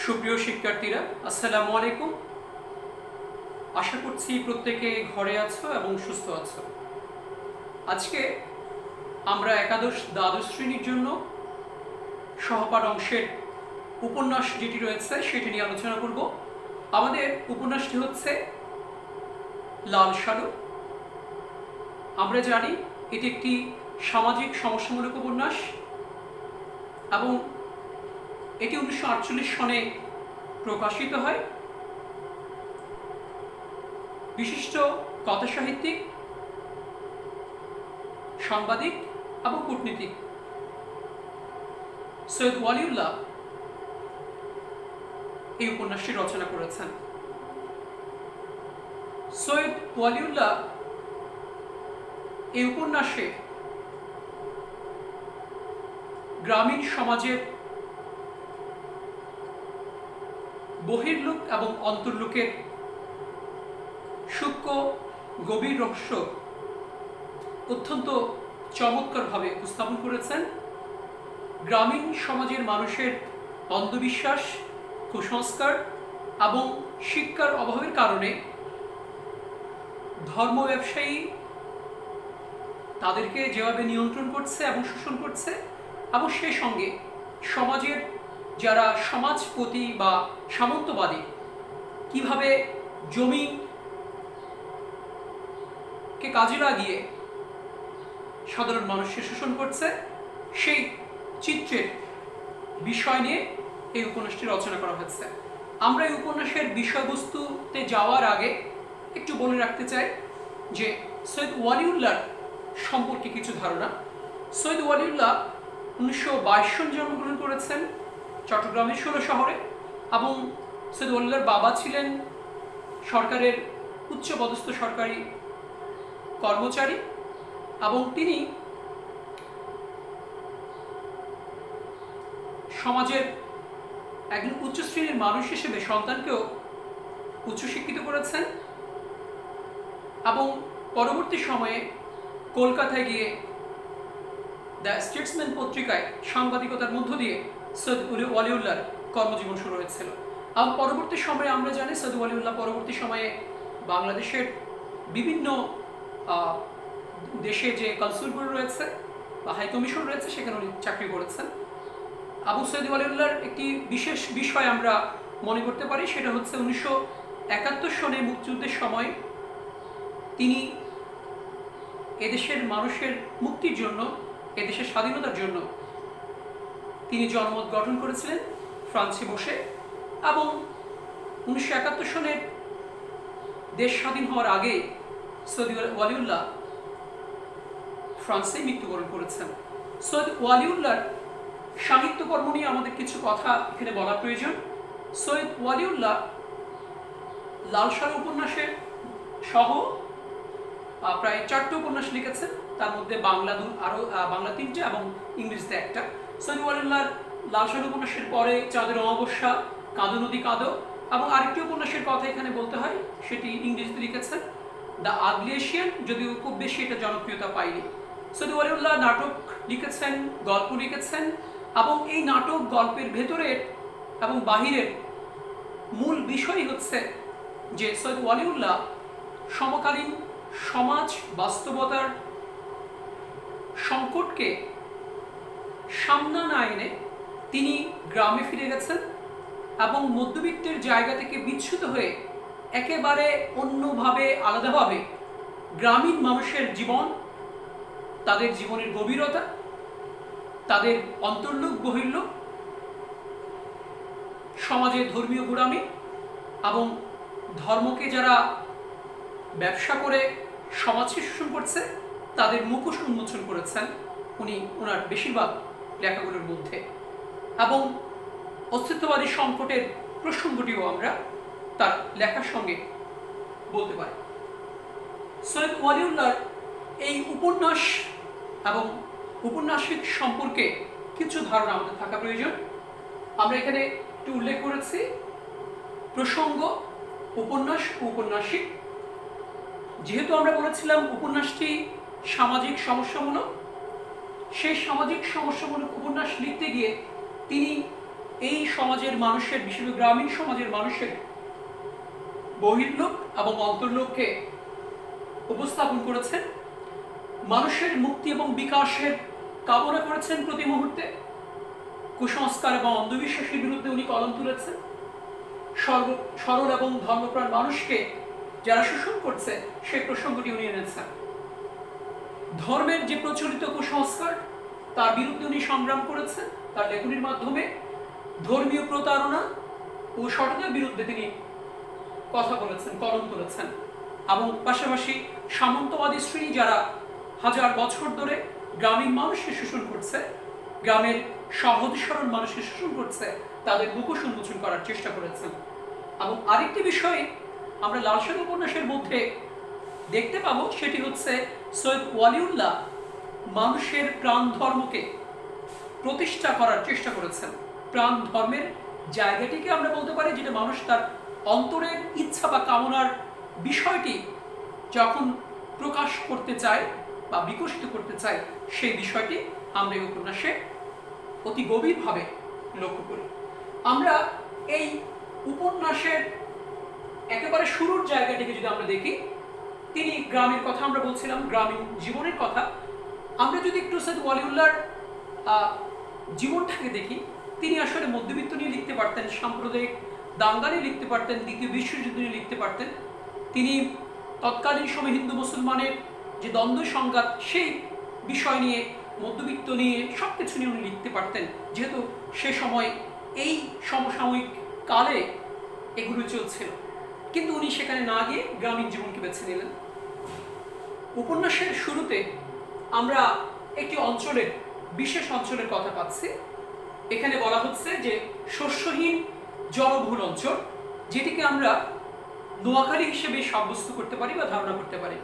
সুপ্রিয় শিক্ষার্থীরা, আসসালামু আলাইকুম। আশা করছি প্রত্যেকে ঘরে আছো এবং সুস্থ আছো। আজকে আমরা একাদশ দ্বাদশ শ্রেণীর জন্য সহপাঠ অংশের উপন্যাস যেটি রয়েছে সেটি নিয়ে আলোচনা করব। আমাদের উপন্যাসটি হচ্ছে লাল সালু। আমরা জানি এটি একটি সামাজিক সমস্যামূলক উপন্যাস এবং এটি 1948 সনে প্রকাশিত হয়। বিশিষ্ট কথাসাহিত্যিক, সাংবাদিক এবং কূটনীতিক সৈয়দ ওয়ালিউল্লাহ এই উপন্যাসটি রচনা করেছেন। সৈয়দ ওয়ালিউল্লাহ এই উপন্যাসে গ্রামীণ সমাজের বহির্লোক এবং অন্তর্লোকের সূক্ষ্ম গভীর রহস্য অত্যন্ত চমৎকারভাবে উপস্থাপন করেছেন। গ্রামীণ সমাজের মানুষের অন্ধবিশ্বাস, কুসংস্কার এবং শিক্ষার অভাবের কারণে ধর্ম ব্যবসায়ী তাদেরকে যেভাবে নিয়ন্ত্রণ করছে এবং শোষণ করছে, এবং সেই সঙ্গে সমাজের যারা সমাজপতি বা সামন্তবাদী কিভাবে জমিকে কাজে লাগিয়ে সাধারণ মানুষকে শোষণ করছে, সেই চিত্রের বিষয় নিয়ে এই উপন্যাসটি রচনা করা হয়েছে। আমরা এই উপন্যাসের বিষয়বস্তুতে যাওয়ার আগে একটু বলে রাখতে চাই যে সৈয়দ ওয়ালিউল্লাহ সম্পর্কে কিছু ধারণা। সৈয়দ ওয়ালিউল্লাহ 1922 সনে জন্মগ্রহণ করেছেন চট্টগ্রামের 16 শহরে, এবং সৈয়দ ওয়ালিউল্লাহর বাবা ছিলেন সরকারের উচ্চপদস্থ সরকারি কর্মচারী, এবং তিনি সমাজের একজন উচ্চ শ্রেণীর মানুষ হিসেবে সন্তানকেও উচ্চশিক্ষিত করেছেন, এবং পরবর্তী সময়ে কলকাতায় গিয়ে দ্য স্টেটসম্যান পত্রিকায় সাংবাদিকতার মধ্য দিয়ে সৈয়দ ওয়ালিউল্লাহর কর্মজীবন শুরু হয়েছিল। এবং পরবর্তী সময়ে আমরা জানি সৈয়দ ওয়ালিউল্লাহ পরবর্তী সময়ে বাংলাদেশের বিভিন্ন দেশে যে কনসুলগুলো রয়েছে বা হাইকমিশন রয়েছে সেখানে উনি চাকরি করেছেন। আবু সৈয়দ ওয়ালিউল্লাহর একটি বিশেষ বিষয় আমরা মনে করতে পারি, সেটা হচ্ছে 1971 সনে মুক্তিযুদ্ধের সময় তিনি এদেশের মানুষের মুক্তির জন্য, এদেশের স্বাধীনতার জন্য তিনি জনমত গঠন করেছিলেন ফ্রান্সে বসে, এবং 1971 সনের দেশ স্বাধীন হওয়ার আগে সৈয়দ ওয়ালিউল্লাহ ফ্রান্সে মৃত্যুবরণ করেছেন। সৈয়দ ওয়ালিউল্লাহর সাহিত্যকর্ম নিয়ে আমাদের কিছু কথা এখানে বলা প্রয়োজন। সৈয়দ ওয়ালিউল্লাহ লাল সালু উপন্যাসের সহ প্রায় 4টি উপন্যাস লিখেছেন, তার মধ্যে বাংলা 3টে এবং ইংরেজিতে 1টা। সৈয়দ ওয়ালিউল্লাহর লাল সালু উপন্যাসের পরে চাঁদের অমাবস্যা, কাঁদো নদী কাঁদো, এবং আরেকটি উপন্যাসের কথা এখানে বলতে হয়, সেটি ইংরেজিতে লিখেছেন দ্য আগলি এশিয়ান, যদিও খুব বেশি এটা জনপ্রিয়তা পায়নি। সৈয়দ ওয়ালিউল্লাহ নাটক লিখেছেন, গল্প লিখেছেন, এবং এই নাটক গল্পের ভেতরের এবং বাহিরের মূল বিষয় হচ্ছে যে সৈয়দ ওয়ালিউল্লাহ সমকালীন সমাজ বাস্তবতার সংকটকে সামনে না এনে তিনি গ্রামে ফিরে গেছেন এবং মধ্যবিত্তের জায়গা থেকে বিচ্যুত হয়ে একেবারে অন্যভাবে, আলাদাভাবে গ্রামীণ মানুষের জীবন, তাদের জীবনের গভীরতা, তাদের অন্তর্লোক বহির্লোক, সমাজে ধর্মীয় গোড়ামি এবং ধর্মকে যারা ব্যবসা করে সমাজকে শোষণ করছে তাদের মুখোশ উন্মোচন করেছেন উনি ওনার বেশিরভাগ লেখাগুলোর মধ্যে, এবং অস্তিত্ববাদী সংকটের প্রসঙ্গটিও আমরা তার লেখার সঙ্গে বলতে পারি। সৈয়দ ওয়ালিউল্লাহর এই উপন্যাস এবং উপন্যাসিক সম্পর্কে কিছু ধারণা আমাদের থাকা প্রয়োজন। আমরা এখানে একটু উল্লেখ করেছি প্রসঙ্গ, উপন্যাস ও উপন্যাসিক। যেহেতু আমরা বলেছিলাম উপন্যাসটি সামাজিক সমস্যামূলক, সেই সামাজিক সমস্যামূলক উপন্যাস লিখতে গিয়ে তিনি এই সমাজের মানুষের, বিশেষ গ্রামীণ সমাজের মানুষের বহির্লোক এবং অন্তর্লোককে উপস্থাপন করেছেন, মানুষের মুক্তি এবং বিকাশের কামনা করেছেন প্রতি মুহূর্তে। কুসংস্কার এবং অন্ধবিশ্বাসের বিরুদ্ধে উনি কলম তুলেছেন। সরল এবং ধর্মপ্রাণ মানুষকে যারা শোষণ করছে সেই প্রসঙ্গটি উনি এনেছেন। ধর্মের যে প্রচলিত কুসংস্কার তার বিরুদ্ধে উনি সংগ্রাম করেছেন। তার লেখনীর মাধ্যমে ধর্মীয় প্রতারণা ও সততার বিরুদ্ধে তিনি কথা বলেছেন, কলম তুলেছেন। এবং পাশাপাশি সামন্তবাদী শ্রেণী যারা হাজার বছর ধরে গ্রামীণ মানুষকে শোষণ করছে, গ্রামের সহজ সরল মানুষকে শোষণ করছে, তাদের মুখোশ উন্মোচন করার চেষ্টা করেছেন। এবং আরেকটি বিষয় আমরা লাল সালু উপন্যাসের মধ্যে দেখতে পাবো, সেটি হচ্ছে সৈয়দ ওয়ালিউল্লাহ মানুষের প্রাণ ধর্মকে প্রতিষ্ঠা করার চেষ্টা করেছেন। প্রাণ ধর্মের জায়গাটিকে আমরা বলতে পারি যেটা মানুষ তার অন্তরের ইচ্ছা বা কামনার বিষয়টি যখন প্রকাশ করতে চায় বা বিকশিত করতে চায়, সেই বিষয়টি আমরা এই উপন্যাসে অতি গভীরভাবে লক্ষ্য করি। আমরা এই উপন্যাসের একেবারে শুরুর জায়গাটিকে যদি আমরা দেখি, তিনি গ্রামের কথা আমরা বলছিলাম, গ্রামীণ জীবনের কথা। আমরা যদি একটু সৈয়দ ওয়ালিউল্লাহর জীবনটাকে দেখি, তিনি আসলে মধ্যবিত্ত নিয়ে লিখতে পারতেন, সাম্প্রদায়িক দাঙ্গা নিয়ে লিখতে পারতেন, দ্বিতীয় বিশ্বযুদ্ধ নিয়ে লিখতে পারতেন। তিনি তৎকালীন সময় হিন্দু মুসলমানের যে দ্বন্দ্ব সংঘাত সেই বিষয় নিয়ে, মধ্যবিত্ত নিয়ে, সব কিছু নিয়ে উনি লিখতে পারতেন, যেহেতু সে সময় এই সমসাময়িক কালে এগুলো চলছিল। কিন্তু উনি সেখানে না গিয়ে গ্রামীণ জীবনকে বেছে নিলেন। উপন্যাসের শুরুতে আমরা একটি অঞ্চলের, বিশেষ অঞ্চলের কথা পাচ্ছি। এখানে বলা হচ্ছে যে শস্যহীন জলবহুল অঞ্চল, যেটিকে আমরা নোয়াখালী হিসেবে সাব্যস্ত করতে পারি বা ধারণা করতে পারি।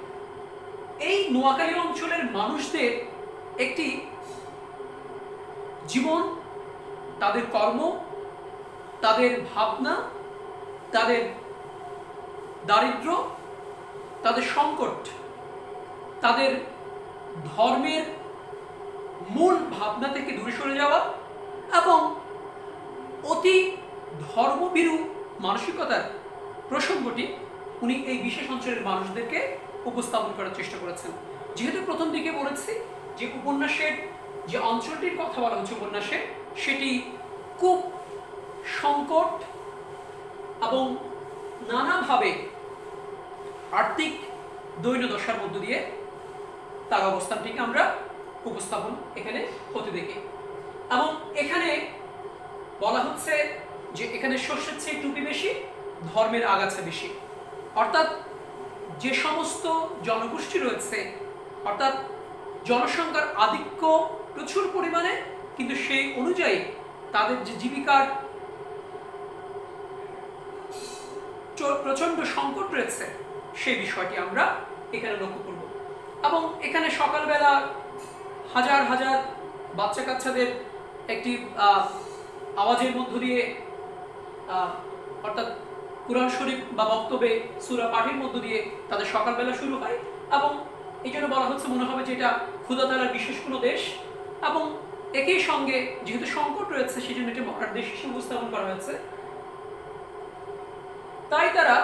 এই নোয়াখালী অঞ্চলের মানুষদের একটি জীবন, তাদের কর্ম, তাদের ভাবনা, তাদের দারিদ্র্য, তাদের সংকট, তাদের ধর্মের মূল ভাবনা থেকে দূরে সরে যাওয়া এবং অতি ধর্মভীরু মানসিকতার প্রসঙ্গটি উনি এই বিশেষ অঞ্চলের মানুষদেরকে উপস্থাপন করার চেষ্টা করেছেন। যেহেতু প্রথম দিকে বলেছি যে উপন্যাসের যে অঞ্চলটির কথা বলা হচ্ছে উপন্যাসে, সেটি খুব সংকট এবং নানাভাবে আর্থিক দৈন্যদশার মধ্য দিয়ে তার অবস্থানটিকে আমরা উপস্থাপন এখানে হতে দেখি। এবং এখানে বলা হচ্ছে যে এখানে শস্যের চেয়ে টুপি বেশি, ধর্মের আগাছা বেশি। অর্থাৎ যে সমস্ত জনগোষ্ঠী রয়েছে, অর্থাৎ জনসংখ্যার আধিক্য প্রচুর পরিমাণে, কিন্তু সেই অনুযায়ী তাদের যে জীবিকার প্রচন্ড সংকট রয়েছে, সেই বিষয়টি আমরা এখানে লক্ষ্য করব। এবং এখানে সকালবেলা হাজার হাজার বাচ্চা কাচ্চাদের একটি আওয়াজের মধ্য দিয়ে, অর্থাৎ কুরআন শরীফ বা বক্তব্যে সূরা পাঠের মধ্য দিয়ে তাদের সকালবেলা শুরু হয়। এবং এই জন্য বলা হচ্ছে মনে হবে যে এটা খোদা তাআলার বিশেষ কোনো দেশ। এবং একই সঙ্গে যেহেতু সংকট রয়েছে, সেই জন্য এটি মরার দেশ হিসেবে উপস্থাপন করা হয়েছে। তাই তারা,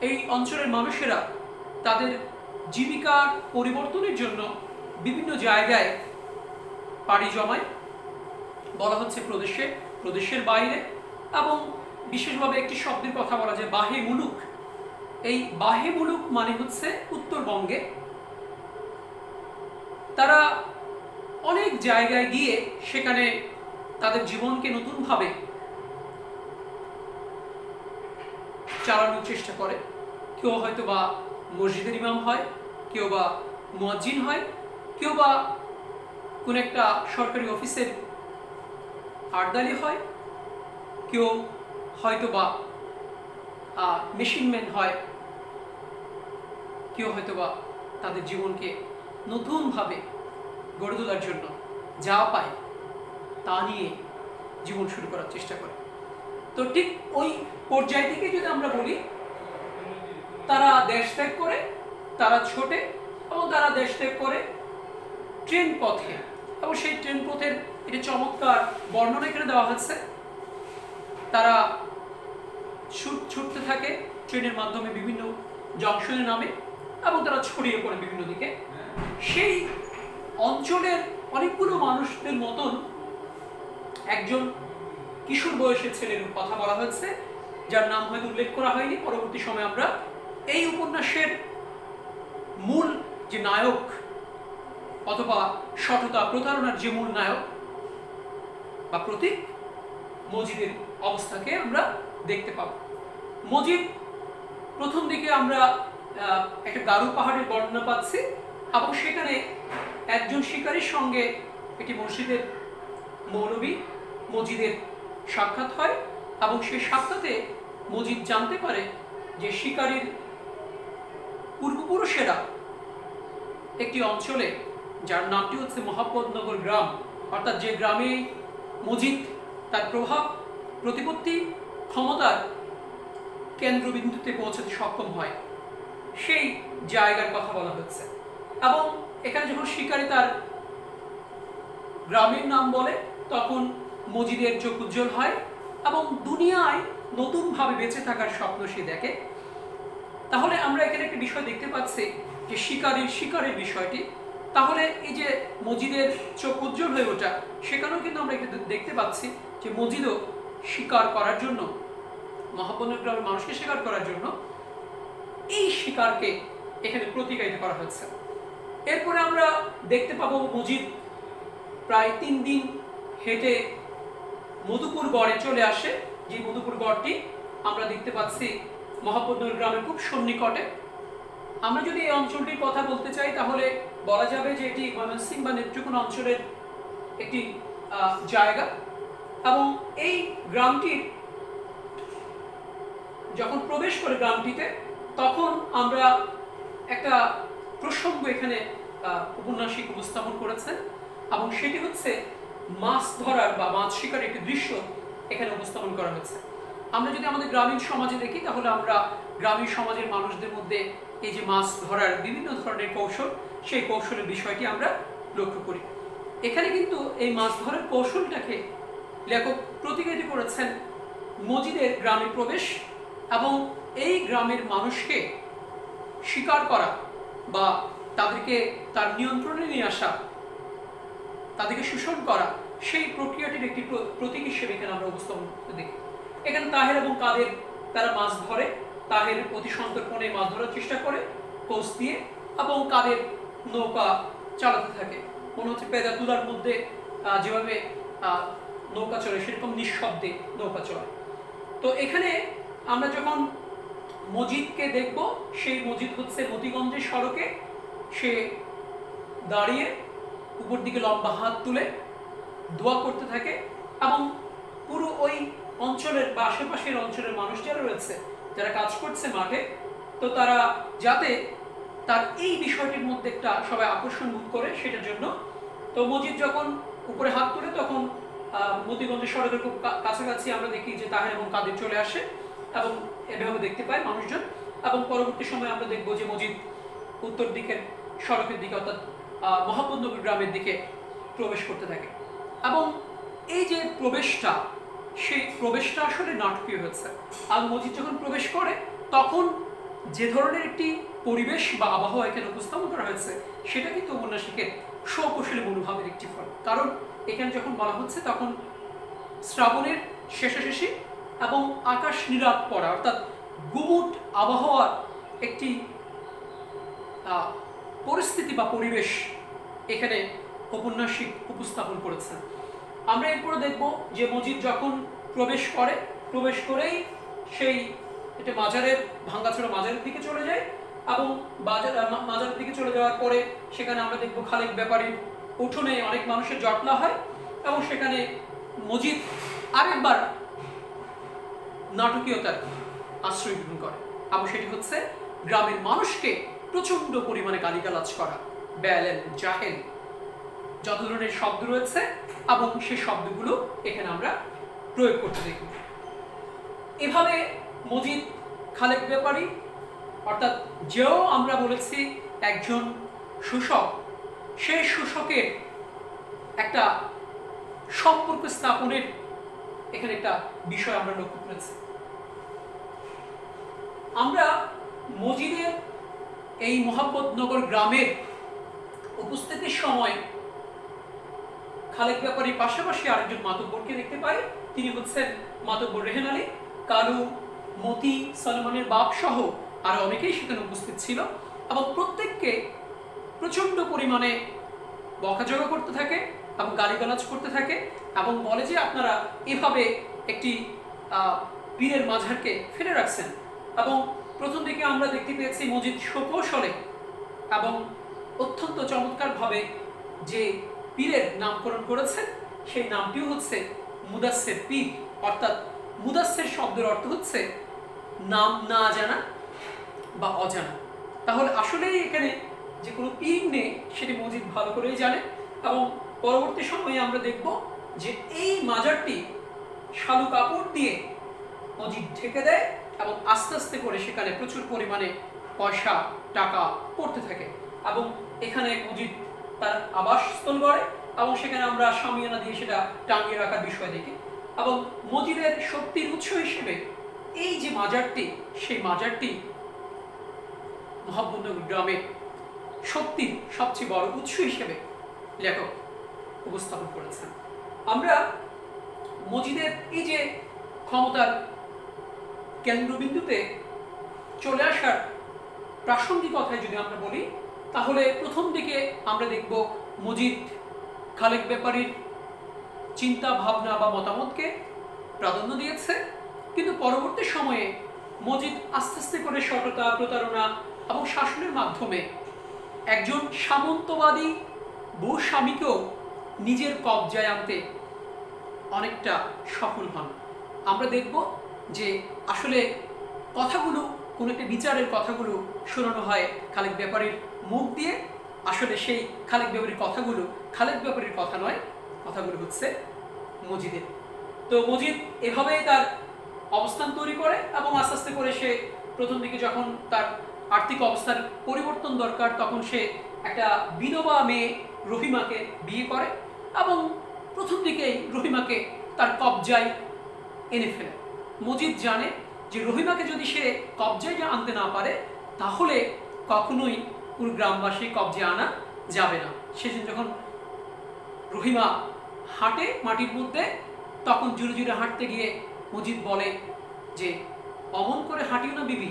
এই অঞ্চলের মানুষেরা তাদের জীবিকার পরিবর্তনের জন্য বিভিন্ন জায়গায় পাড়ি জমায়। বলা হচ্ছে প্রদেশে, প্রদেশের বাইরে, এবং বিশেষভাবে একটি শব্দের কথা বলা যায় বাহে মুলুক। এই বাহে মুলুক মানে হচ্ছে উত্তরবঙ্গে। তারা অনেক জায়গায় গিয়ে সেখানে তাদের জীবনকে নতুনভাবে চালানোর চেষ্টা করে। কেউ হয়তো বা মসজিদের ইমাম হয়, কেউ বা মুয়াজ্জিন হয়, কেউ বা কোন একটা সরকারি অফিসের আর্দালি হয়, কেউ হয়তো বা মেশিনম্যান হয়, কেউ হয়তো বা তাদের জীবনকে নতুনভাবে গড়ে তোলার জন্য যা পায় তা নিয়ে জীবন শুরু করার চেষ্টা করে। তো ঠিক ওই পর্যায় থেকে যদি আমরা বলি, তারা দেশ ত্যাগ করে, তারা ছোটে, এবং তারা দেশ ত্যাগ করে ট্রেন পথে। এবং সেই ট্রেন পথের একটি চমৎকার বর্ণনা এখানে দেওয়া হচ্ছে। তারা ছুটতে থাকে ট্রেনের মাধ্যমে বিভিন্ন জংশনে নামে এবং তারা ছড়িয়ে পড়ে বিভিন্ন দিকে। সেই অঞ্চলের অনেকগুলো মানুষদের মতন একজন কিশোর বয়সের ছেলের কথা বলা হয়েছে, যার নাম হয়তো উল্লেখ করা হয়নি। পরবর্তী সময়ে আমরা এই উপন্যাসের মূল যে নায়ক অথবা সততা প্রতারণার যে মূল নায়ক বা প্রতীক মজিদের অবস্থাকে আমরা দেখতে পাব। মজিদ প্রথম দিকে আমরা একটা গারু পাহাড়ের বর্ণনা পাচ্ছি এবং সেখানে একজন শিকারীর সঙ্গে একটি মসজিদের মৌলবী মজিদের সাক্ষাৎ হয় এবং সেই সাক্ষাতে মজিদ জানতে পারে যে শিকারীর পূর্বপুরুষেরা একটি অঞ্চলে, যার নামটি হচ্ছে মোহাম্মদনগর গ্রাম, অর্থাৎ যে গ্রামে মজিদ তার প্রভাব প্রতিপত্তি ক্ষমতার কেন্দ্রবিন্দুতে পৌঁছাতে সক্ষম হয়, সেই জায়গার কথা বলা হচ্ছে। এবং এখানে যখন শিকারী তার গ্রামের নাম বলে তখন মজিদের চোখ উজ্জ্বল হয় এবং দুনিয়ায় নতুনভাবে বেঁচে থাকার স্বপ্ন সে দেখে। তাহলে আমরা এখানে একটা বিষয় দেখতে পাচ্ছি যে শিকারের বিষয়টি। তাহলে এই যে মজিদের চোখ উজ্জ্বল হয়ে ওঠা, সেখানেও কিন্তু আমরা দেখতে পাচ্ছি যে মজিদও শিকার করার জন্য, মোহাম্মদনগর গ্রামের মানুষকে শিকার করার জন্য এই শিকারকে এখানে প্রতিকায়িত করা হচ্ছে। এরপরে আমরা দেখতে পাবো মজিদ প্রায় 3 দিন হেঁটে মধুপুর গড়ে চলে আসে, যে মধুপুর গড়টি আমরা দেখতে পাচ্ছি মোহাম্মদনগর গ্রামের খুব সন্নিকটে। আমরা যদি এই অঞ্চলটির কথা বলতে চাই তাহলে বলা যাবে যে এটি ময়মনসিংহ বা নেত্রকোনা অঞ্চলের একটি জায়গা। এবং এই গ্রামটির যখন প্রবেশ করে গ্রামটিতে, তখন আমরা একটা প্রসঙ্গ এখানে উপন্যাসিক উপস্থাপন করেছেন এবং সেটি হচ্ছে মাছ ধরার বা মাছ শিকারের একটি দৃশ্য এখানে উপস্থাপন করা হয়েছে। আমরা যদি আমাদের গ্রামীণ সমাজে দেখি তাহলে আমরা গ্রামীণ সমাজের মানুষদের মধ্যে এই যে মাছ ধরার বিভিন্ন ধরনের কৌশল, সেই কৌশলের বিষয়টি আমরা লক্ষ্য করি। এখানে কিন্তু এই মাছ ধরার কৌশলটাকে লেখক প্রতিকায়িত করেছেন মজিদের গ্রামে প্রবেশ এবং এই গ্রামের মানুষকে শিকার করা বা তাদেরকে তার নিয়ন্ত্রণে নিয়ে আসা, তাদেরকে শোষণ করা, সেই প্রক্রিয়াটির একটি প্রতীক হিসেবে এখানে আমরা উপস্থাপন করতে দেখি। এখানে তাহের এবং কাদের তারা মাছ ধরে, তাহের অতি সন্তর্পণে মাছ ধরার চেষ্টা করে কোচ দিয়ে এবং কাদের নৌকা চালাতে থাকে। মনে হচ্ছে পেজা তুলার মধ্যে যেভাবে নৌকা চলে সেরকম নিঃশব্দে নৌকা চলে। তো এখানে আমরা যখন মজিদকে দেখব, সেই মজিদ হচ্ছে মতিগঞ্জের সড়কে সে দাঁড়িয়ে উপর দিকে লম্বা হাত তুলে দোয়া করতে থাকে এবং পুরো ওই অঞ্চলের বা আশেপাশের অঞ্চলের মানুষ যারা রয়েছে, যারা কাজ করছে মাঠে, তো তারা যাতে তার এই বিষয়টির মধ্যে একটা সবাই আকর্ষণ বোধ করে সেটার জন্য। তো মজিদ যখন উপরে হাত তুলে তখন মতিগঞ্জের সড়কের খুব কাছাকাছি আমরা দেখি যে তাহের এবং কাদের চলে আসে এবং এভাবে দেখতে পায় মানুষজন। এবং পরবর্তী সময় আমরা দেখব যে মজিদ উত্তর দিকের সড়কের দিকে অর্থাৎ মোহাম্মদনগর গ্রামের দিকে প্রবেশ করতে থাকে। এবং এই যে প্রবেশটা, সেই প্রবেশটা আসলে নাটকীয় হয়েছে। আর মজিদ যখন প্রবেশ করে তখন যে ধরনের একটি পরিবেশ বা আবহাওয়া এখানে উপস্থাপন করা হয়েছে, সেটা কিন্তু উপন্যাসিকের স্বকৌশলী মনোভাবের একটি ফল। কারণ এখানে যখন বলা হচ্ছে তখন শ্রাবণের শেষাশেষি এবং আকাশ নীলাভ পড়া, অর্থাৎ গুমুট আবহাওয়ার একটি পরিস্থিতি বা পরিবেশ এখানে উপন্যাসিক উপস্থাপন করেছেন। আমরা এরপরে দেখব যে মজিদ যখন প্রবেশ করেই সেই এটা মাজারের ভাঙ্গাচোরা মাজারের দিকে চলে যায় এবং মাজারের দিকে চলে যাওয়ার পরে সেখানে আমরা দেখব খালেক ব্যাপারীর উঠোনে অনেক মানুষের জটলা হয় এবং সেখানে মজিদ আরেকবার নাটকীয়তার আশ্রয় গ্রহণ করে এবং সেটি হচ্ছে গ্রামের মানুষকে প্রচন্ড পরিমাণে গালিগালাজ করা, বেয়ালেন, জাহেল, যত ধরনের শব্দ রয়েছে এবং সেই শব্দগুলো এখানে আমরা প্রয়োগ করতে দেখব। এভাবে মজিদ খালেক ব্যাপারী, অর্থাৎ যেও আমরা বলেছি একজন শোষক, সেই শোষকের একটা সম্পর্ক স্থাপনের এখানে একটা বিষয় আমরা লক্ষ্য করেছি। আমরা মজিদের এই মোহাম্মদনগর গ্রামের উপস্থিতির সময় খালেক ব্যাপারীর পাশাপাশি আরেকজন মাতব্বরকে দেখতে পাই। তিনি হচ্ছেন মাতব্বর রেহেন আলী। কালু, মতি, সলমানের বাপ সহ আরো অনেকেই সেখানে উপস্থিত ছিল এবং প্রত্যেককে প্রচন্ড পরিমাণে বকাঝকা করতে থাকে এবং গালিগালাজ করতে থাকে এবং বলে যে আপনারা এভাবে একটি পীরের মাঝারকে ফেলে রাখছেন। এবং প্রথম দিকে আমরা দেখতে পেয়েছি মজিদ সুকৌশলে এবং অত্যন্ত চমৎকারভাবে যে পীরের নামকরণ করেছেন সেই নামটিও হচ্ছে মুদাসসির পীর, অর্থাৎ মুদাসসির শব্দের অর্থ হচ্ছে নাম না জানা বা অজানা। তাহলে আসলেই এখানে যে কোনো পীর নেই সেটি মজিদ ভালো করেই জানে। এবং পরবর্তী সময়ে আমরা দেখব যে এই মাজারটি শালু কাপড় দিয়ে মজিদ ঢেকে দেয় এবং আস্তে আস্তে করে সেখানে প্রচুর পরিমাণে পয়সা টাকা পড়তে থাকে এবং এখানে মজিদ তার আবাসস্থল গড়ে এবং সেখানে আমরা শামিয়ানা দিয়ে সেটা টাঙিয়ে রাখার বিষয় দেখি। এবং মজিদের শক্তির উৎস হিসেবে এই যে মাজারটি, সেই মাজারটি মোহাম্মদনগর গ্রামের শক্তির সবচেয়ে বড় উৎস হিসেবে লেখক উপস্থাপন করেছেন। আমরা মজিদের এই যে ক্ষমতার কেন্দ্রবিন্দুতে চলে আসার প্রাসঙ্গিকতায় যদি আমরা বলি, তাহলে প্রথম দিকে আমরা দেখব মজিদ খালেক ব্যাপারীর চিন্তা ভাবনা বা মতামতকে প্রাধান্য দিয়েছে, কিন্তু পরবর্তী সময়ে মজিদ আস্তে আস্তে করে সততা, প্রতারণা এবং শাসনের মাধ্যমে একজন সামন্তবাদী ভূস্বামীকেও নিজের কবজায় আনতে অনেকটা সফল হন। আমরা দেখব যে আসলে কথাগুলো, কোনো একটা বিচারের কথাগুলো শোনানো হয় খালেক ব্যাপারীর মুখ দিয়ে। আসলে সেই খালেক ব্যাপারীর কথাগুলো খালেক ব্যাপারীর কথা নয়, কথাগুলো হচ্ছে মজিদের। তো মজিদ এভাবেই তার অবস্থান তৈরি করে এবং আস্তে আস্তে করে সে প্রথম দিকে যখন তার আর্থিক অবস্থার পরিবর্তন দরকার তখন সে একটা বিধবা মেয়ে রহিমাকে বিয়ে করে এবং প্রথম দিকেই রহিমাকে তার কবজায় এনে ফেলে। মজিদ জানে যে রহিমাকে যদি সে কবজায় আনতে না পারে তাহলে কখনোই পুরো গ্রামবাসী কবজায় আনা যাবে না। সেজন্য যখন রহিমা হাঁটে মাটির মধ্যে তখন জুড়ে জুড়ে হাঁটতে গিয়ে মজিদ বলে যে অমন করে হাঁটিও না বিবি,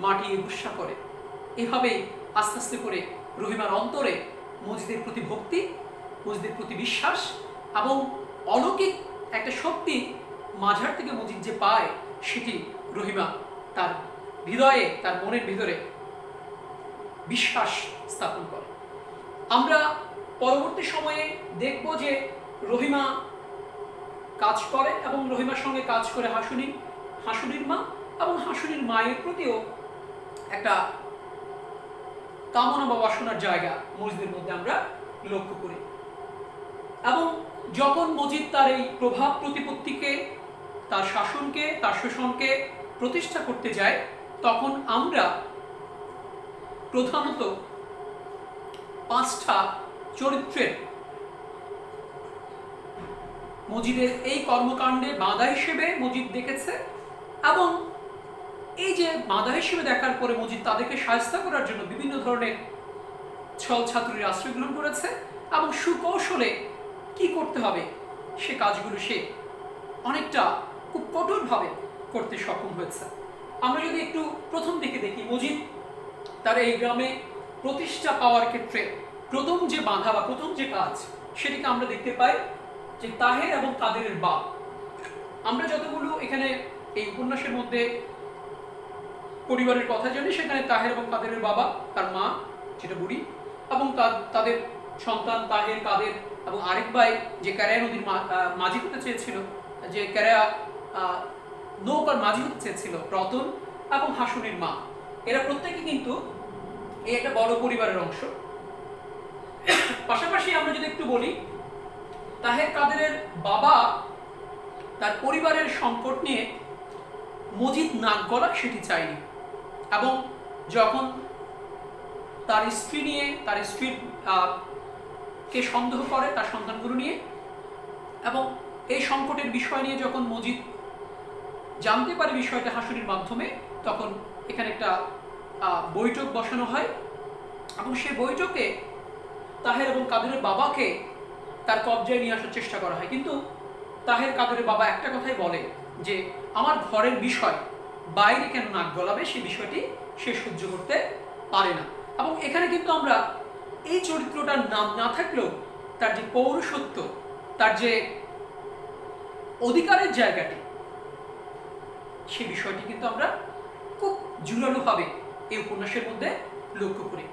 মাটি গুসা করে। এভাবেই আস্তে আস্তে করে রহিমার অন্তরে মজিদের প্রতি ভক্তি, মজিদের প্রতি বিশ্বাস এবং অলৌকিক একটা শক্তি মাঝার থেকে মজিদ যে পায় সেটি রহিমা তার হৃদয়ে, তার মনের ভিতরে বিশ্বাস স্থাপন করে। আমরা পরবর্তী সময়ে দেখব যে রহিমা কাজ করে এবং রহিমার সঙ্গে কাজ করে হাসুনির মা এবং হাসুনির মায়ের প্রতিও একটা কামনা বা বাসনার জায়গা মজিদের মধ্যে আমরা লক্ষ্য করি। এবং যখন মজিদ তার এই প্রভাব প্রতিপত্তিকে, তার শাসনকে, তার শোষণকে প্রতিষ্ঠা করতে যায় তখন আমরা প্রধানত 5টা চরিত্রের মজিদের এই কর্মকাণ্ডে বাধা হিসেবে মজিদ দেখেছে এবং এই যে বাধা হিসেবে দেখার পরে মজিদ তাদেরকে সাহায্য করার জন্য বিভিন্ন ধরনের ছল ছাত্রীর আশ্রয় গ্রহণ করেছে এবং সুকৌশলে কি করতে হবে সে কাজগুলো সে অনেকটা খুব কঠোরভাবে করতে সক্ষম হয়েছে। আমরা যদি একটু প্রথম দিকে দেখি, মজিদ তার এই গ্রামে প্রতিষ্ঠা পাওয়ার ক্ষেত্রে প্রথম যে বাধা বা প্রথম যে কাজ সেটিকে আমরা দেখতে পাই যে তাহের এবং কাদেরের বাপ। আমরা যতগুলো এখানে এই উপন্যাসের মধ্যে পরিবারের কথা জানি সেখানে তাহের এবং কাদেরের বাবা, তার মা যেটা বুড়ি এবং তাদের সন্তান তাহের, কাদের এবং আরেক ভাই যে ক্যারায়া নদীর মাঝি হতে চেয়েছিল, যে ক্যারায়া নৌকার মাঝি হতে চেয়েছিল, রতন এবং হাসুনির মা, এরা প্রত্যেকে কিন্তু এই একটা বড় পরিবারের অংশ। পাশাপাশি আমরা যদি একটু বলি, তাহের কাদেরের বাবা তার পরিবারের সংকট নিয়ে মজিদ নাক গলাক সেটি চায়নি এবং যখন তার স্ত্রী নিয়ে, তার স্ত্রীর কে সন্দেহ করে তার সন্তানগুলো নিয়ে এবং এই সংকটের বিষয় নিয়ে যখন মজিদ জানতে পারে বিষয়টা হাসুরির মাধ্যমে, তখন এখানে একটা বৈঠক বসানো হয় এবং সেই বৈঠকে তাহের এবং কাদেরের বাবাকে তার কবজায় নিয়ে আসার চেষ্টা করা হয়। কিন্তু তাহের কাদেরের বাবা একটা কথাই বলে যে আমার ঘরের বিষয় বাইরে কেন নাক গলাবে, সেই বিষয়টি সে সহ্য করতে পারে না। এবং এখানে কিন্তু আমরা এই চরিত্রটার নাম না থাকলেও তার যে পৌরসত্ব, তার যে অধিকারের জায়গাটি, সে বিষয়টি কিন্তু আমরা খুব জোরালোভাবে এই উপন্যাসের মধ্যে লক্ষ্য করি।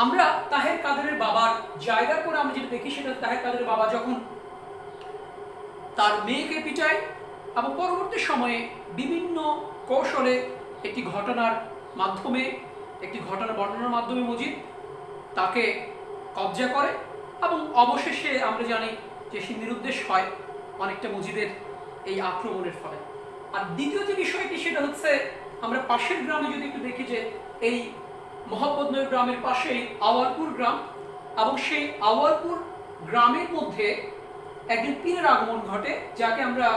আমরা তাহের কাদেরের বাবার জায়গা করে আমরা যেটা দেখি, সেটা তাহের কাদেরের বাবা যখন তার মেয়েকে পিটায় এবং পরবর্তী সময়ে বিভিন্ন কৌশলে একটি ঘটনার বর্ণনার মাধ্যমে মজিদ তাকে কবজা করে এবং অবশেষে আমরা জানি যে সে নিরুদ্দেশ হয় অনেকটা মজিদের এই আক্রমণের ফলে। আর দ্বিতীয় যে বিষয়টি সেটা হচ্ছে, আমরা পাশের গ্রামে যদি একটু দেখি যে এই মোহাম্মদনগর গ্রামের পাশেই আওয়ালপুর গ্রাম, এবং সেই আওয়ালপুর গ্রামের মধ্যে একজন পীরের আগমন ঘটে, যাকে আমরা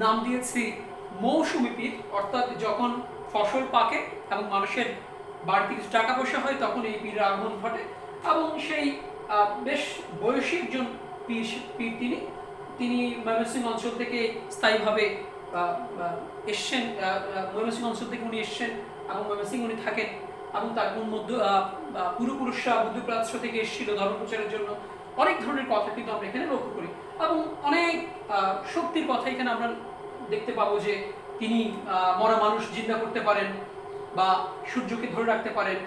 নাম দিয়েছি মৌসুমী পীর। অর্থাৎ যখন ফসল পাকে এবং মানুষের বাড়তি কিছু টাকা পয়সা হয়, তখন এই পীরের আগমন ঘটে। এবং সেই বেশ বয়সী একজন পীর তিনি ময়মনসিংহ অঞ্চল থেকে স্থায়ীভাবে এসছেন, ময়মনসিংহ অঞ্চল থেকে উনি এসছেন এবং ময়মনসিংহ উনি থাকেন। এবং তার পূর্বপুরুষরা মধ্যপ্রাচ্য থেকে এসেছিল ধর্ম প্রচারের জন্য। অনেক ধরনের কথা কিন্তু আমরা এখানে লক্ষ্য করি এবং অনেক শক্তির কথা এখানে আমরা দেখতে পাবো যে তিনি মরা মানুষ জিন্দা করতে পারেন বা সূর্যকে ধরে রাখতে পারেন।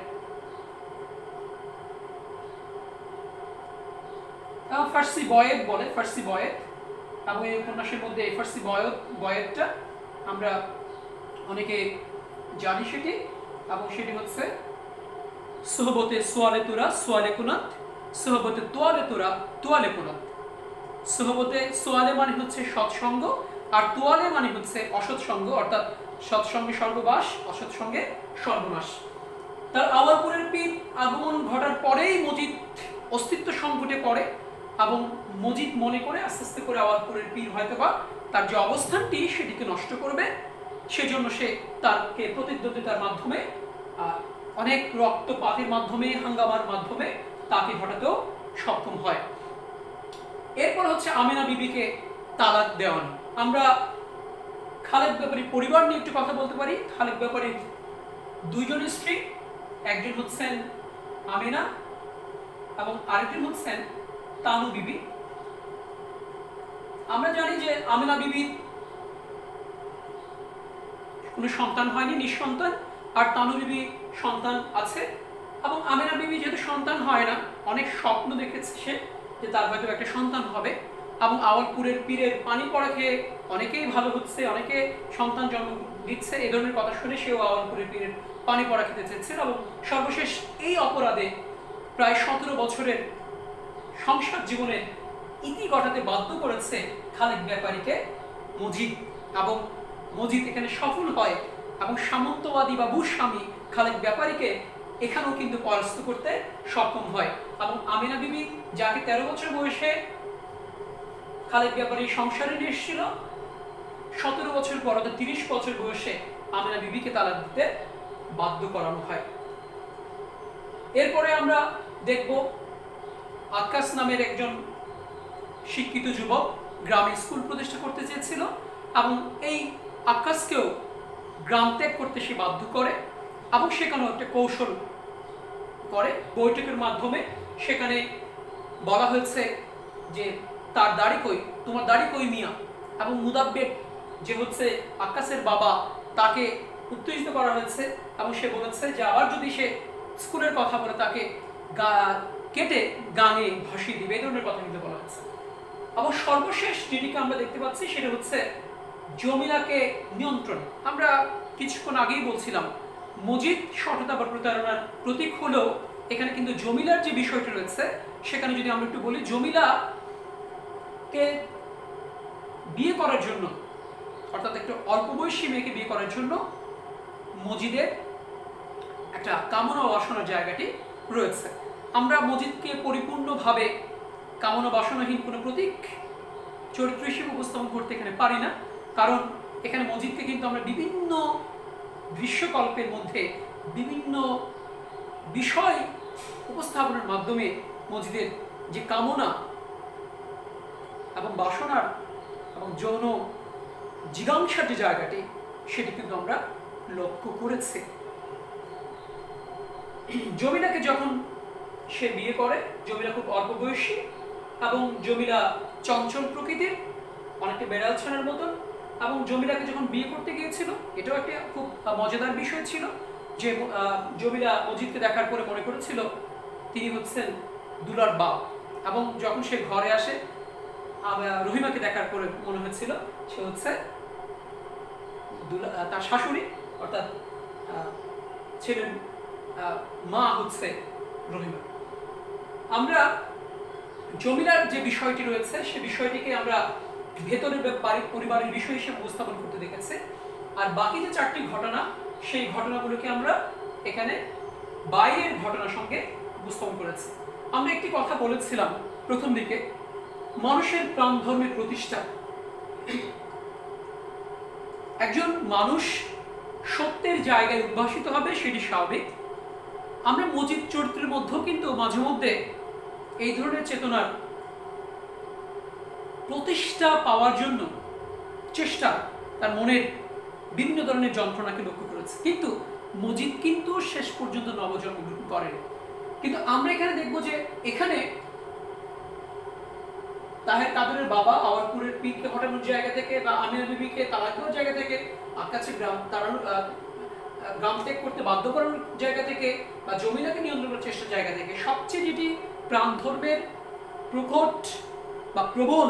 ফার্সি বয়েদ বলে, ফার্সি বয়েদ, এবং এই উপন্যাসের মধ্যে এই ফার্সি বয়েদটা আমরা অনেকে জানি সেটি, এবং সেটি হচ্ছে সোহবতে সোয়ালে তোরা সোয়ালে কুনাত, সোহবতে তোয়ালে তোরা তোয়ালে কুনাত। সোহবতে সোয়ালে মানে হচ্ছে সৎসঙ্গ, আর তোয়ালে মানে হচ্ছে অসৎসঙ্গ, অর্থাৎ সৎসঙ্গে স্বর্গবাস, অসৎসঙ্গে সর্বনাশ। তার আওয়ালপুরের পীর আগমন ঘটার পরেই মজিদ অস্তিত্ব সংকটে পড়ে এবং মজিদ মনে করে আস্তে আস্তে করে আওয়ালপুরের পীর হয়তোবা তার যে অবস্থানটি সেটিকে নষ্ট করবে, সেজন্য সে তাকে প্রতিদ্বন্দ্বিতার মাধ্যমে, অনেক রক্তপাতের মাধ্যমে, হাঙ্গামার মাধ্যমে তাকে ঘটাতেও সক্ষম হয়। এরপর হচ্ছে আমেনা বিবিকে তালাক দেওয়ানো। আমরা খালেদ ব্যাপারীর পরিবার নিয়ে একটু কথা বলতে পারি। খালেদ ব্যাপারীর দুইজন স্ত্রী, একজন হচ্ছেন আমেনা এবং আরেকজন হচ্ছেন তানু বিবি। আমরা জানি যে আমেনা বিবির কোনো সন্তান হয়নি, নিঃসন্তান, আর তানু বিবি সন্তান আছে। এবং আমেনা বিবি যেহেতু সন্তান হয় না, অনেক স্বপ্ন দেখেছে সে যে তার হয়তো একটা সন্তান হবে, এবং আওয়ালপুরের পীরের পানি পড়া খেয়ে অনেকেই ভালো হচ্ছে, অনেকে সন্তান জন্ম দিচ্ছে, এই ধরনের কথা শুনে সেও আওয়ালপুরের পীরের পানি পড়া খেতে চেয়েছিল। এবং সর্বশেষ এই অপরাধে প্রায় 17 বছরের সংসার জীবনের ইতি ঘটাতে বাধ্য করেছে খালেদ ব্যাপারীকে মজিদ, এবং মজিদ এখানে সফল হয় এবং সামন্তবাদী বা ভূস্বামী খালেদ ব্যাপারীকে এখানেও কিন্তু পরাস্ত করতে সক্ষম হয়। এবং আমেনা বিবি, যাকে 13 বছর বয়সে খালেদ ব্যাপারী সংসারে নিয়ে এসেছিল, 17 বছর পর অর্থাৎ 30 বছর বয়সে আমেনা বিবিকে তালাক দিতে বাধ্য করানো হয়। এরপরে আমরা দেখব আক্কাস নামের একজন শিক্ষিত যুবক গ্রামে স্কুল প্রতিষ্ঠা করতে চেয়েছিল এবং এই আক্কাসকেও গ্রাম ত্যাগ করতে সে বাধ্য করে এবং সেখানেও একটা কৌশল করে। বৈঠকের মাধ্যমে সেখানে বলা হয়েছে যে তার দাড়ি কই, তোমার দাড়ি কই মিয়া, এবং মুদাব্বের যে হচ্ছে আক্কাসের বাবা, তাকে উত্তেজিত করা হয়েছে এবং সে বলেছে যে আবার যদি সে স্কুলের কথা বলে তাকে কেটে গাঙে ভাসিয়ে দিবে, এই ধরনের কথা কিন্তু বলা হয়েছে। এবং সর্বশেষ যেটিকে আমরা দেখতে পাচ্ছি সেটা হচ্ছে জমিলাকে নিয়ন্ত্রণ। আমরা কিছুক্ষণ আগেই বলছিলাম মজিদ সততা বা প্রতারণার প্রতীক হলেও এখানে কিন্তু জমিলার যে বিষয়টি রয়েছে সেখানে যদি আমরা একটু বলি, জমিলাকে বিয়ে করার জন্য, অর্থাৎ একটা অল্প বয়সী মেয়েকে বিয়ে করার জন্য মজিদের একটা কামনা বাসনার জায়গাটি রয়েছে। আমরা মজিদকে পরিপূর্ণভাবে কামনা বাসনাহীন কোনো প্রতীক চরিত্র হিসেবে উপস্থাপন করতে এখানে পারি না, কারণ এখানে মজিদকে কিন্তু আমরা বিভিন্ন দৃশ্যকল্পের মধ্যে বিভিন্ন বিষয় উপস্থাপনের মাধ্যমে মজিদের যে কামনা এবং বাসনার এবং যৌন জিজ্ঞাসার যে জায়গাটি সেটি কিন্তু আমরা লক্ষ্য করেছি। জমিলাকে যখন সে বিয়ে করে, জমিলা খুব অল্প বয়সী এবং জমিলা চঞ্চল প্রকৃতির, অনেকটা বেড়াল ছানার মতন। এবং জমিলাকে যখন বিয়ে করতে গিয়েছিল, এটাও একটা খুব মজাদার বিষয় ছিল যে জমিলা মজিদকে দেখার পরে মনে করেছিল তিনি হচ্ছেন দুলার বাপ, এবং যখন সে ঘরে আসে রহিমাকে দেখার পরে মনে হয়েছিল সে হচ্ছে তার শাশুড়ি, অর্থাৎ ছেলের মা হচ্ছে রহিমা। আমরা জমিলার যে বিষয়টি রয়েছে সে বিষয়টিকে আমরা ভেতরের পরিবারের বিষয় হিসেবে উপস্থাপন করতে দেখেছি, আর বাকি যে 4টি ঘটনা সেই ঘটনাগুলোকে আমরা এখানে বাইরের ঘটনার সঙ্গে উপস্থাপন করেছি। আমরা একটি কথা বলেছিলাম প্রথম দিকে, মানুষের প্রাণ ধর্মের প্রতিষ্ঠা। একজন মানুষ সত্যের জায়গায় উদ্ভাসিত হবে, সেটি স্বাভাবিক। আমরা মজিদ চরিত্রের মধ্যেও কিন্তু মাঝে মধ্যে এই ধরনের চেতনার প্রতিষ্ঠা পাওয়ার জন্য চেষ্টা, তার মনের বিভিন্ন ধরনের যন্ত্রণাকে লক্ষ্য করেছে, কিন্তু মজিদ কিন্তু শেষ পর্যন্ত নবজন্ম গ্রহণ করেন। কিন্তু আমরা এখানে দেখব যে এখানে তাহের কাদেরের বাবা আওয়ারপুরের পীরকে হটানোর জায়গা থেকে বা আমিনা বিবিকে তালাক দেওয়ার জায়গা থেকে, আকাশে গ্রাম ত্যাগ করতে বাধ্য করানোর জায়গা থেকে বা জমিলাকে নিয়ন্ত্রণ করার চেষ্টার জায়গা থেকে সবচেয়ে যেটি প্রাণ ধর্মের প্রকট বা প্রবল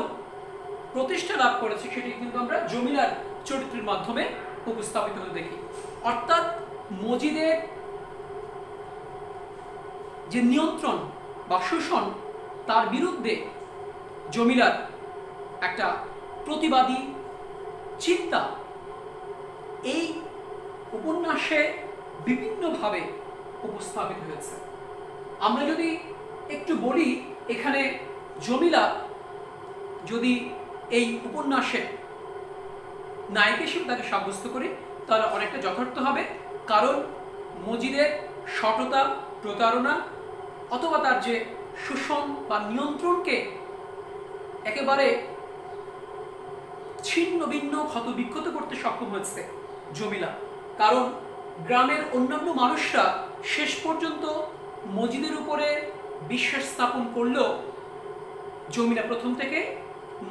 প্রতিষ্ঠা লাভ করেছে সেটি কিন্তু আমরা জমিলার চরিত্রের মাধ্যমে উপস্থাপিত হতে দেখি। অর্থাৎ মজিদের যে নিয়ন্ত্রণ বা শোষণ, তার বিরুদ্ধে জমিলার একটা প্রতিবাদী চিন্তা এই উপন্যাসে বিভিন্নভাবে উপস্থাপিত হয়েছে। আমরা যদি একটু বলি, এখানে জমিলা যদি এই উপন্যাসে নায়ক হিসেবে তাকে সাব্যস্ত করি তাহলে অনেকটা যথার্থ হবে, কারণ মজিদের সততা, প্রতারণা অথবা তার যে শোষণ বা নিয়ন্ত্রণকে একেবারে ছিন্ন ভিন্ন ক্ষত বিক্ষত করতে সক্ষম হয়েছে জমিলা। কারণ গ্রামের অন্যান্য মানুষরা শেষ পর্যন্ত মজিদের উপরে বিশ্বাস স্থাপন করলেও জমিলা প্রথম থেকে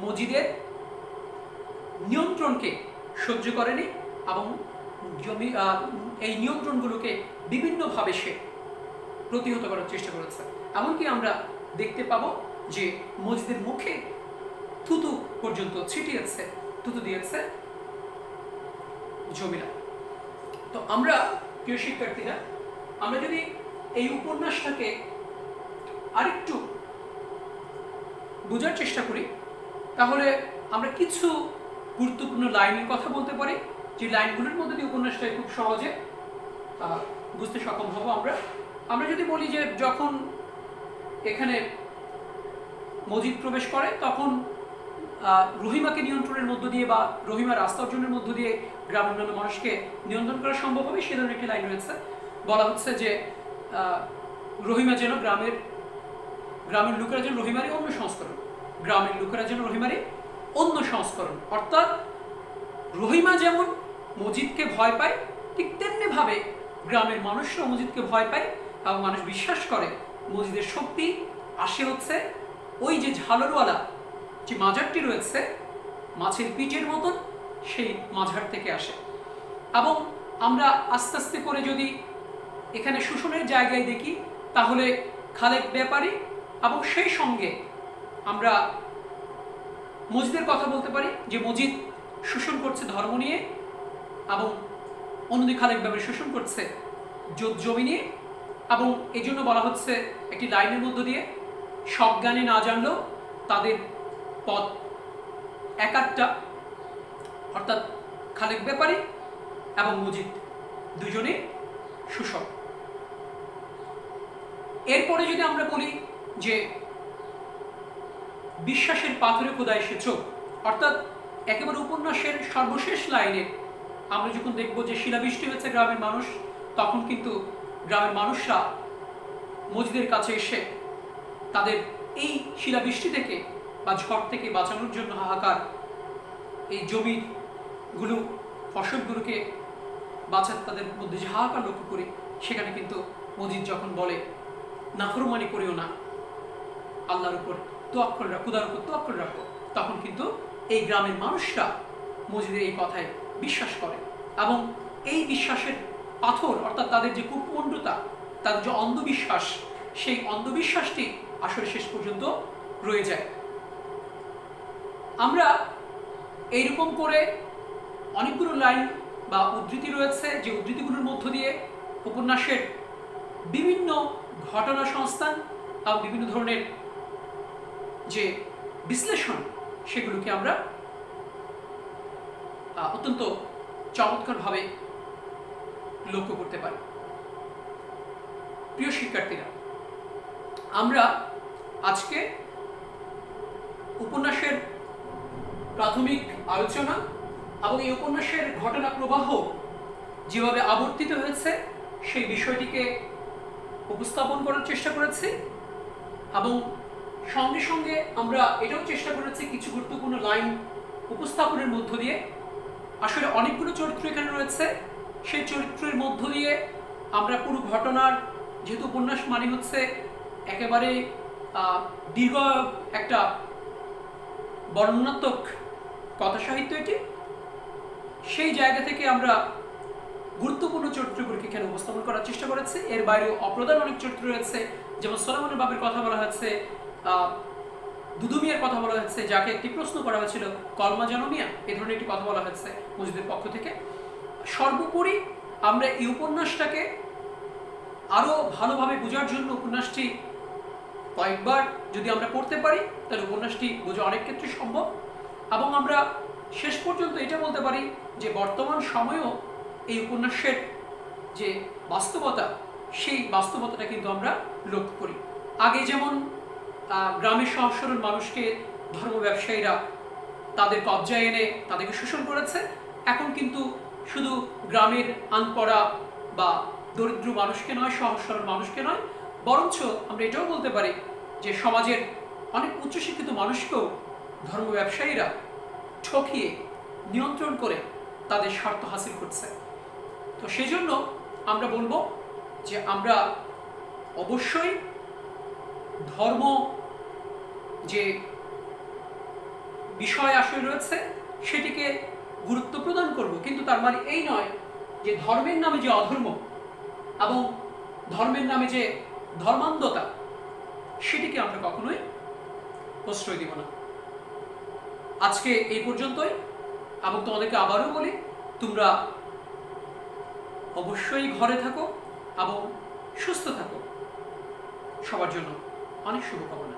মজিদের নিয়ন্ত্রণকে সহ্য করেনি এবং এই নিয়ন্ত্রণগুলোকে বিভিন্নভাবে সে প্রতিহত করার চেষ্টা করেছে। এমনকি আমরা দেখতে পাবো যে মজিদের মুখে থুতু পর্যন্ত ছিটিয়েছে, থুতু দিয়েছে জমিলা। তো আমরা প্রিয় শিক্ষার্থীরা, আমরা যদি এই উপন্যাসটাকে আরেকটু বোঝার চেষ্টা করি তাহলে আমরা কিছু গুরুত্বপূর্ণ লাইনের কথা বলতে পারি, যে লাইনগুলোর মধ্যে দিয়ে উপন্যাসটাকে খুব সহজে বুঝতে সক্ষম হব। আমরা যদি বলি যে যখন এখানে মজিদ প্রবেশ করে তখন রহিমাকে নিয়ন্ত্রণের মধ্য দিয়ে বা রহিমার রাস্তা অর্জনের মধ্য দিয়ে গ্রামের অন্যান্য মানুষকে নিয়ন্ত্রণ করা সম্ভব হবে, সে ধরনের একটি লাইন রয়েছে। বলা হচ্ছে যে রহিমা যেন গ্রামের লোকেরা যেন রহিমারই অন্য সংস্করণ, গ্রামের লোকেরা যেন রহিমারই অন্য সংস্করণ। অর্থাৎ রহিমা যেমন মজিদকে ভয় পায়, ঠিক তেমনি ভাবে গ্রামের মানুষরা মজিদকে ভয় পায় এবং মানুষ বিশ্বাস করে মজিদের শক্তি আসে হচ্ছে ওই যে ঝালরওয়ালা যে মাজারটি রয়েছে মাছের পিঠের মতন, সেই মাঝার থেকে আসে। এবং আমরা আস্তে আস্তে করে যদি এখানে শোষণের জায়গায় দেখি তাহলে খালেক ব্যাপারী এবং সেই সঙ্গে আমরা মজিদের কথা বলতে পারি যে মজিদ শোষণ করছে ধর্ম নিয়ে এবং অন্যদিকে খালেক ব্যাপারী শোষণ করছে জমি নিয়ে। এবং এই জন্য বলা হচ্ছে একটি লাইনের মধ্য দিয়ে, সজ্ঞানে না জানলেও তাদের পথ এক একটা, অর্থাৎ খালেক ব্যাপারী এবং মজিদ দুজনে শোষক। এরপরে যদি আমরা বলি যে বিশ্বাসের পাথরে খোদায় সে চোখ, অর্থাৎ একেবারে উপন্যাসের সর্বশেষ লাইনে আমরা যখন দেখব যে শিলাবৃষ্টি হয়েছে গ্রামের মানুষ, তখন কিন্তু গ্রামের মানুষরা মসজিদের কাছে এসে তাদের এই শিলাবৃষ্টি থেকে বা ঝড় থেকে বাঁচানোর জন্য হাহাকার, এই জমিগুলো ফসলগুলোকে বাঁচাতে তাদের মধ্যে যে হাহাকার লক্ষ্য করি, সেখানে কিন্তু মসজিদ যখন বলে নাফরমানি করিও না, আল্লাহর উপর তোয়াক্কুল রাখো, খুদার উপর তোয়াক্কুল রাখো, তখন কিন্তু এই গ্রামের মানুষরা মসজিদের এই কথায় বিশ্বাস করে এবং এই বিশ্বাসের পাথর অর্থাৎ তাদের যে কূপমণ্ডতা, তাদের যে অন্ধবিশ্বাস, সেই অন্ধবিশ্বাসটি আসলে শেষ পর্যন্ত রয়ে যায়। আমরা এইরকম করে অনেকগুলো লাইন বা উদ্ধৃতি রয়েছে, যে উদ্ধৃতিগুলোর মধ্য দিয়ে উপন্যাসের বিভিন্ন ঘটনা সংস্থান এবং বিভিন্ন ধরনের যে বিশ্লেষণ, সেগুলোকে আমরা অত্যন্ত চমৎকারভাবে লক্ষ্য করতে পারি। প্রিয় শিক্ষার্থীরা, আমরা আজকে উপন্যাসের প্রাথমিক আলোচনা এবং এই উপন্যাসের ঘটনা প্রবাহ যেভাবে আবর্তিত হয়েছে সেই বিষয়টিকে উপস্থাপন করার চেষ্টা করেছি এবং সঙ্গে সঙ্গে আমরা এটাও চেষ্টা করেছি কিছু গুরুত্বপূর্ণ লাইন উপস্থাপনের মধ্য দিয়ে, আসলে অনেকগুলো চরিত্র এখানে রয়েছে, সেই চরিত্রের মধ্য দিয়ে আমরা পুরো ঘটনার, যেহেতু উপন্যাস মানে হচ্ছে একেবারে দীর্ঘ একটা বর্ণনাত্মক কথা সাহিত্য, এটি সেই জায়গা থেকে আমরা গুরুত্বপূর্ণ চরিত্রগুলোকে এখানে উপস্থাপন করার চেষ্টা করেছি। এর বাইরেও অপ্রধান অনেক চরিত্র রয়েছে, যেমন সোলোমনের বাপের কথা বলা হয়েছে, দুদু মিয়ার কথা বলা হয়েছে, যাকে একটি প্রশ্ন করা হয়েছিল কলমা জানো মিয়া, এই ধরনের একটি কথা বলা হয়েছে মসজিদের পক্ষ থেকে। সর্বোপরি আমরা এই উপন্যাসটাকে আরো ভালোভাবে বোঝার জন্য উপন্যাসটি কয়েকবার যদি আমরা পড়তে পারি, তাহলে উপন্যাসটি বোঝা অনেক ক্ষেত্রে সম্ভব এবং আমরা শেষ পর্যন্ত এটা বলতে পারি যে বর্তমান সময়েও এই উপন্যাসের যে বাস্তবতা, সেই বাস্তবতাটা কিন্তু আমরা লক্ষ্য করি। আগে যেমন গ্রামের সহজ সরল মানুষকে ধর্ম ব্যবসায়ীরা তাদের কবজায় এনে তাদেরকে শোষণ করেছে, এখন কিন্তু শুধু গ্রামের আনপড়া বা দরিদ্র মানুষকে নয়, সহজ সরল মানুষকে নয়, বরঞ্চ আমরা এটাও বলতে পারি যে সমাজের অনেক উচ্চশিক্ষিত মানুষকেও ধর্ম ব্যবসায়ীরা ঠকিয়ে নিয়ন্ত্রণ করে তাদের স্বার্থ হাসিল করছে। তো সেই জন্য আমরা বলবো যে আমরা অবশ্যই ধর্ম যে বিষয় আসলে রয়েছে সেটিকে গুরুত্ব প্রদান করব, কিন্তু তার মানে এই নয় যে ধর্মের নামে যে অধর্ম এবং ধর্মের নামে যে ধর্মান্ধতা, সেটিকে আমরা কখনোই প্রশ্রয় দিব না। আজকে এই পর্যন্তই এবং তোমাদেরকে আবারও বলি, তোমরা অবশ্যই ঘরে থাকো এবং সুস্থ থাকো। সবার জন্য অনেক শুভকামনা।